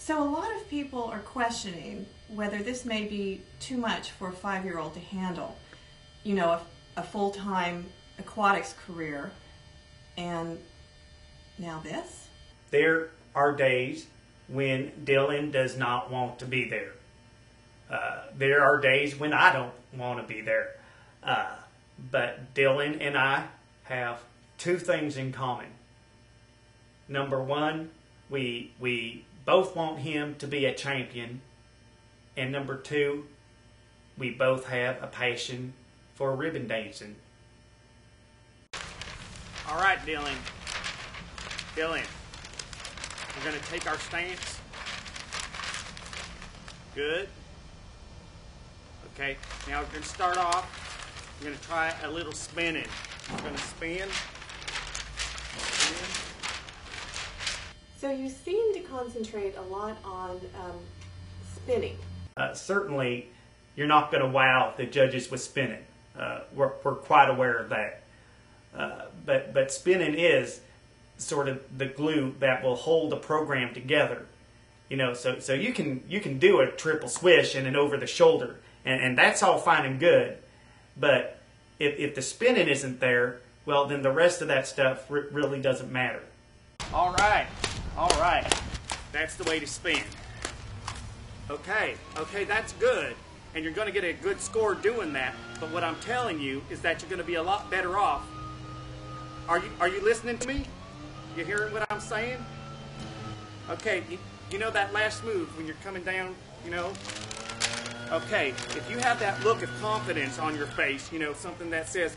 So a lot of people are questioning whether this may be too much for a 5-year-old to handle. You know, a full-time aquatics career, and now this? There are days when Dylan does not want to be there. There are days when I don't want to be there. But Dylan and I have two things in common. Number one, we both want him to be a champion. And number two, we both have a passion for ribbon dancing. All right, Dylan. Dylan, we're going to take our stance. Good. Okay, now we're going to start off. We're going to try a little spinning. We're going to spin. So you seem to concentrate a lot on spinning. Certainly, you're not going to wow the judges with spinning. We're quite aware of that. But spinning is sort of the glue that will hold the program together. You know, so you can do a triple swish and an over the shoulder, and that's all fine and good. But if the spinning isn't there, well, then the rest of that stuff really doesn't matter. All right. That's the way to spin. Okay, that's good. And you're going to get a good score doing that. But what I'm telling you is that you're going to be a lot better off. Are you listening to me? You hearing what I'm saying? Okay, you know that last move when you're coming down, you know? Okay, if you have that look of confidence on your face, you know, something that says,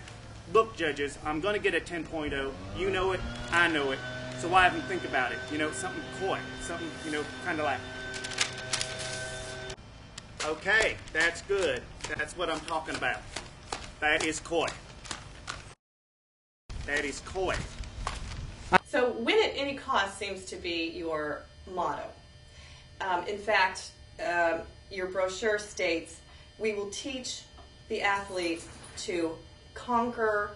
look, judges, I'm going to get a 10.0. You know it, I know it. So why even think about it? You know, something coy, something, you know, kind of like. Okay, that's good. That's what I'm talking about. That is coy. That is coy. So win at any cost seems to be your motto. In fact, your brochure states, we will teach the athlete to conquer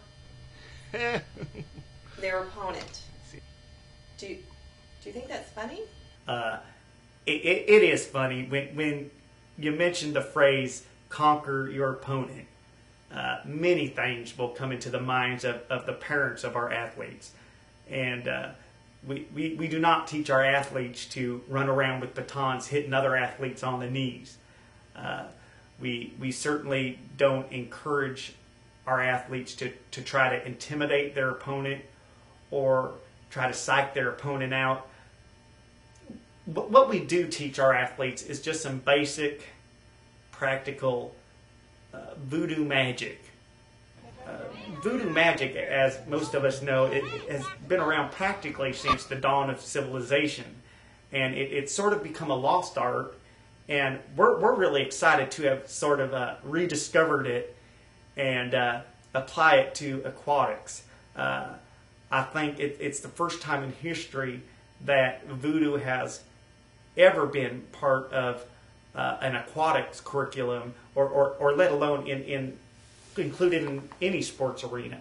their opponent. Do you think that's funny? It is funny when you mention the phrase conquer your opponent. Many things will come into the minds of the parents of our athletes. And we do not teach our athletes to run around with batons hitting other athletes on the knees. We certainly don't encourage our athletes to try to intimidate their opponent or try to psych their opponent out. What we do teach our athletes is just some basic, practical voodoo magic. Voodoo magic, as most of us know, it has been around practically since the dawn of civilization. And it's sort of become a lost art. And we're really excited to have sort of rediscovered it and apply it to aquatics. I think it's the first time in history that voodoo has ever been part of an aquatics curriculum, or let alone included in any sports arena.